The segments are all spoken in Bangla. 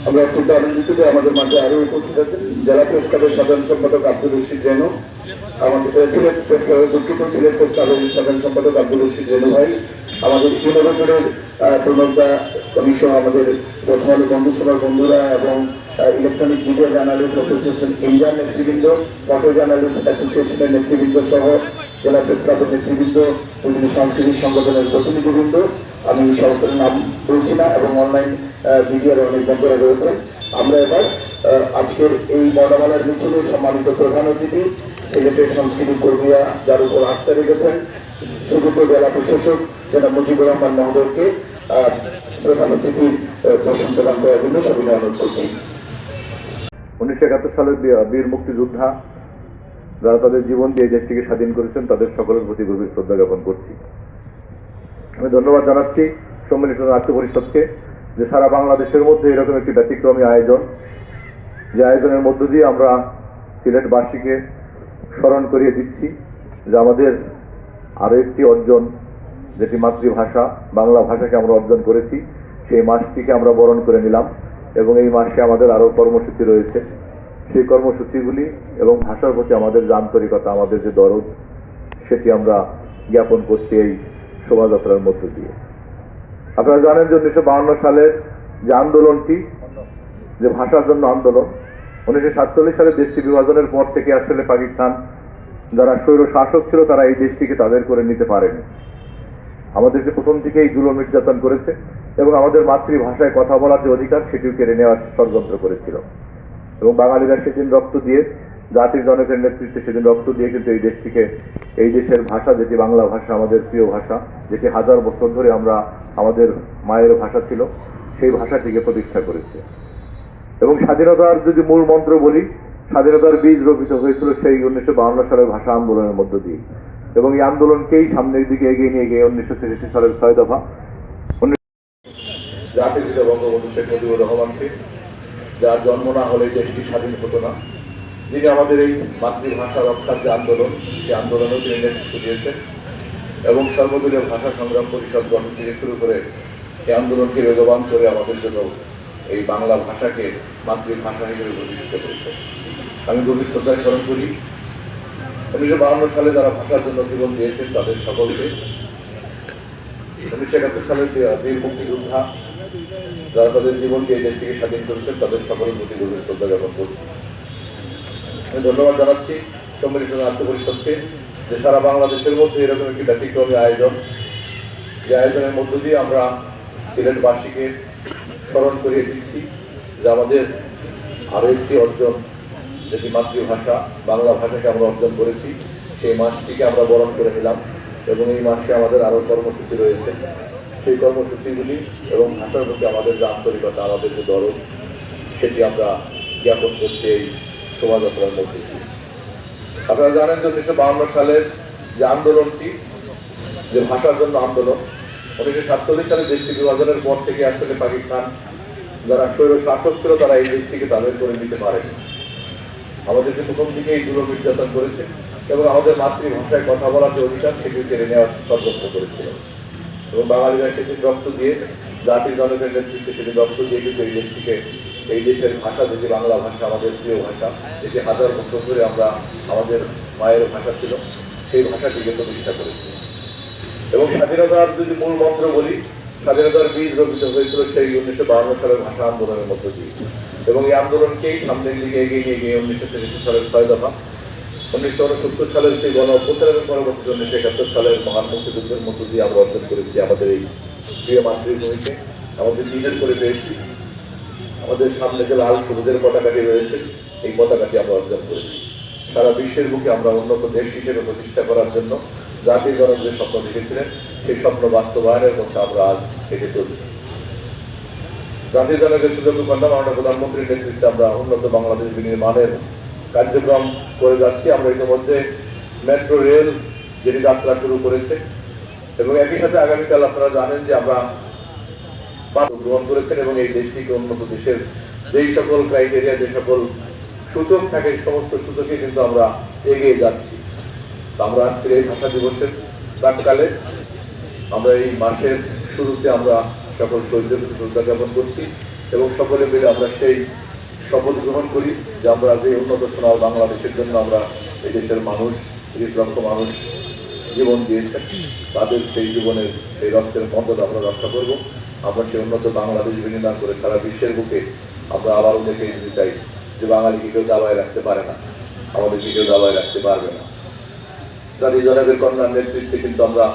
আমরা অত্যন্ত আনন্দিত যে আমাদের মাঝে আরো উপস্থিত আছেন জেলা প্রেস ক্লাবের সাধারণ সম্পাদক আব্দুল রশিদ রেনু, আমাদের সিলেট প্রেস ক্লাবের দুঃখিত সিলেট প্রেস ক্লাবের সাধারণ সম্পাদক আব্দুল রশিদ রেনু ভাই, আমাদের ইনোভেটরের প্রণতা কমিশন, আমাদের প্রথম আলো বন্ধুসভার বন্ধুরা এবং electronic media journalist association Indian নেতৃবৃন্দ, ফটো জার্নালিস্ট অ্যাসোসিয়েশনের নেতৃবৃন্দ সহ জেলা প্রেস ক্লাবের নেতৃবৃন্দ, বিভিন্ন সাংস্কৃতিক সংগঠনের প্রতিনিধিবৃন্দ, আমি সরকারের নাম বলছি না, এবং অনলাইন মিডিয়ার অনেক বন্ধুরা রয়েছে। আমরা এবার আজকের এই বর্ণমালার মিছিলে সম্মানিত প্রধান অতিথি সিলেটের সংস্কৃতি কর্মীরা যার উপর আস্থা রেখেছেন সুযোগ্য জেলা প্রশাসক জনাব মুজিবুর রহমান মহোদয়কে প্রধান অতিথির ভাষণ প্রদান করার জন্য সবিনয় অনুরোধ করছি। 1971 সালের বীর মুক্তিযোদ্ধা যারা তাদের জীবন দিয়ে দেশটিকে স্বাধীন করেছেন তাদের সকলের প্রতি গভীর শ্রদ্ধা জ্ঞাপন করছি। আমি ধন্যবাদ জানাচ্ছি সম্মিলিত নাট্য পরিষদকে যে সারা বাংলাদেশের মধ্যে এরকম একটি ব্যতিক্রমী আয়োজন, যে আয়োজনের মধ্য দিয়ে আমরা সিলেটবাসীকে স্মরণ করিয়ে দিচ্ছি যে আমাদের আরও একটি অর্জন, যেটি মাতৃভাষা বাংলা ভাষাকে আমরা অর্জন করেছি, সেই মাসটিকে আমরা বরণ করে নিলাম এবং এই মাসে আমাদের আরও কর্মসূচি রয়েছে। সেই কর্মসূচিগুলি এবং ভাষার প্রতি আমাদের যে আন্তরিকতা, আমাদের যে দরদ, সেটি আমরা জ্ঞাপন করছি এই শোভাযাত্রার মধ্য দিয়ে। আপনারা জানেন যে 1952 সালের যে আন্দোলনটি, যে ভাষার জন্য আন্দোলন, 1947 সালে দেশটি বিভাজনের পর থেকে আসলে পাকিস্তান যারা স্বৈর শাসক ছিল তারা এই দেশটিকে তাদের করে নিতে পারেনি। আমাদেরকে প্রথম থেকেই জুলুম নির্যাতন করেছে এবং আমাদের মাতৃভাষায় কথা বলার যে অধিকার সেটিও কেড়ে নেওয়ার ষড়যন্ত্র করেছিল। এবং বাঙালিরা সেদিন রক্ত দিয়ে, জাতির জনকের নেতৃত্বে সেদিন রক্ত দিয়ে কিন্তু এই দেশটিকে, এই দেশের ভাষা যেটি বাংলা ভাষা, আমাদের প্রিয় ভাষা, যেটি হাজার বছর ধরে আমরা আমাদের মায়ের ভাষা ছিল, সেই ভাষাটিকে প্রতিষ্ঠা করেছে। এবং স্বাধীনতার যদি মূল মন্ত্র বলি, স্বাধীনতার বীজ রোপিত হয়েছিল সেই 1952 সালের ভাষা আন্দোলনের মধ্য দিয়ে। এবং এই আন্দোলনকেই সামনের দিকে এগিয়ে নিয়ে গিয়ে 1963 সালের 6 দফা জাতির পিতা বঙ্গবন্ধু শেখ মুজিবুর রহমানকে, যার জন্ম না হলে দেশটি স্বাধীন হতো না, যিনি আমাদের এই মাতৃভাষা রক্ষার যে আন্দোলন, সেই আন্দোলনেও তিনি নেতৃত্ব দিয়েছেন এবং সর্বদলীয় ভাষা সংগ্রাম পরিষদ গঠন থেকে শুরু করে এই আন্দোলনকে বেগবান করে আমাদের জন্য এই বাংলা ভাষাকে মাতৃভাষা হিসেবে প্রতিষ্ঠিত করেছে। আমি গভীর শ্রদ্ধায় স্মরণ করি 1952 সালে যারা ভাষার জন্য জীবন দিয়েছেন তাদের সকলকে, 1971 সালের বীর মুক্তিযোদ্ধা যারা তাদের জীবন দিয়ে দেশটিকে স্বাধীন করেছেন তাদের সকলের প্রতি গভীর শ্রদ্ধা জ্ঞাপন করছি। আমি ধন্যবাদ জানাচ্ছি সম্মিলিত নাট্য পরিষদকে যে সারা বাংলাদেশের মধ্যে এরকম একটি ব্যতিক্রমী আয়োজন, যে আয়োজনের মধ্য দিয়ে আমরা সিলেটবাসীকে স্মরণ করিয়ে দিচ্ছি যে আমাদের আরও একটি অর্জন, যেটি মাতৃভাষা বাংলা ভাষাকে আমরা অর্জন করেছি, সেই মাসটিকে আমরা বরণ করে নিলাম এবং এই মাসে আমাদের আরও কর্মসূচি রয়েছে। সেই কর্মসূচিগুলি এবং ভাষার প্রতি আমাদের যে আন্তরিকতা, আমাদের যে দরদ, সেটি আমরা জ্ঞাপন করছি এই শোভাযাত্রার মধ্যে দিয়ে। আপনারা জানেন যে 1952 সালের যে আন্দোলনটি, যে ভাষার জন্য আন্দোলন, 1947 সালে দেশটি বিভাজনের পর থেকে আসলে পাকিস্তান যারা স্বৈর শাসক ছিল তারা এই দেশটিকে তাদের করে নিতে পারেনি। আমাদেরকে প্রথম দিকে এই জুলুম নির্যাতন করেছে এবং আমাদের মাতৃভাষায় কথা বলার যে অধিকার সেটি কেড়ে নেওয়ার ষড়যন্ত্র করেছিল। এবং বাঙালিরা সেদিন রক্ত দিয়ে, জাতির জনকের নেতৃত্বে সেদিন রক্ত দিয়ে কিন্তু এই দেশটিকে, এই দেশের ভাষা যেটি বাংলা ভাষা, আমাদের প্রিয় ভাষা, যেটি হাজার বছর ধরে আমরা আমাদের মায়ের ভাষা ছিল, সেই ভাষাটিকে প্রতিষ্ঠা করেছি। এবং স্বাধীনতার যদি মূল মন্ত্র বলি, স্বাধীনতার বীজ রোপিত হয়েছিল সেই 1952 সালের ভাষা আন্দোলনের মধ্য দিয়ে। এবং এই আন্দোলনকেই সামনের দিকে এগিয়ে নিয়ে গিয়ে 1963 সালের 6 দফা, 1969 সালের সেই গণ অভ্যুত্থানের পরবর্তী 1971 সালের মহান মুক্তিযুদ্ধের মধ্য দিয়ে আমরা অর্জন করেছি আমাদের এই প্রিয় মাতৃভূমিকে, আমাদের নিজের করে পেয়েছি। আমাদের সামনে যে লাল সবুজের পতাকাটি রয়েছে, এই পতাকাটি আমরা অর্জন করেছি। সারা বিশ্বের বুকে আমরা উন্নত দেশ হিসেবে প্রতিষ্ঠা করার জন্য জাতির জনক যে স্বপ্ন দেখেছিলেন, সেই স্বপ্ন বাস্তবায়নের মধ্যে আমরা আজ হেঁটে চলছি। জাতির জনকের সুযোগ্য কন্যা মাননীয় প্রধানমন্ত্রীর নেতৃত্বে আমরা উন্নত বাংলাদেশ বিনির্মাণের কার্যক্রম করে যাচ্ছি। আমরা ইতিমধ্যে মেট্রো রেল যেটি যাত্রা শুরু করেছে এবং একই সাথে আগামীকাল আপনারা জানেন যে আমরা গ্রহণ করেছেন এবং এই দেশটিকে উন্নত দেশের যেই সকল ক্রাইটেরিয়া, যে সকল সূচক থাকে, সমস্ত সূচকে কিন্তু আমরা এগিয়ে যাচ্ছি। আমরা আজকের এই ভাষা দিবসের প্রাককালে আমরা এই মাসের শুরুতে আমরা সকল শহীদদের প্রতি শ্রদ্ধা জ্ঞাপন করছি এবং সকলে মিলে আমরা সেই শপথ গ্রহণ করি যে আমরা যে উন্নত সোনার বাংলাদেশের জন্য আমরা এই দেশের মানুষ 30 লক্ষ মানুষ জীবন দিয়েছেন, তাদের সেই জীবনের সেই রক্তের মর্যাদা আমরা রক্ষা করব। আমরা সেই উন্নত বাংলাদেশ বিনির্মাণ করে সারা বিশ্বের বুকে আমরা আবারও দেখে দিতে চাই যে বাঙালিকে কেউ দাবায় রাখতে পারে না, আমাদেরকে কেউ দাবায় রাখতে পারবে না। গান্ধী জনাবের কন্যার নেতৃত্বে কিন্তু আমরা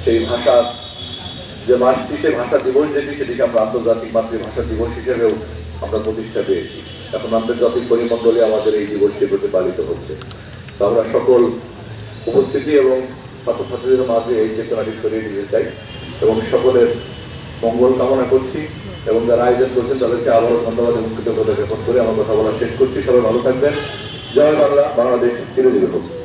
সেই ভাষা যে মাতৃভাষা ভাষা দিবস যেটি, সেটিকে আমরা আন্তর্জাতিক মাতৃভাষা দিবস হিসেবেও আমরা প্রতিষ্ঠা পেয়েছি। এখন আন্তর্জাতিক পরিমণ্ডলে আমাদের এই দিবসটি প্রতিপালিত হচ্ছে। তো আমরা সকল উপস্থিতি এবং ছাত্রছাত্রীদের মাঝে এই চেতনাটি ছড়িয়ে দিতে চাই এবং সকলের মঙ্গল কামনা করছি এবং যারা আয়োজন করছেন তাদেরকে আবারও ধন্যবাদ এবং কৃতজ্ঞতা জ্ঞাপন করে আমার কথা বলা শেষ করছি। সবাই ভালো থাকবেন। জয় বাংলা, বাংলাদেশ চিরজীবী হোক।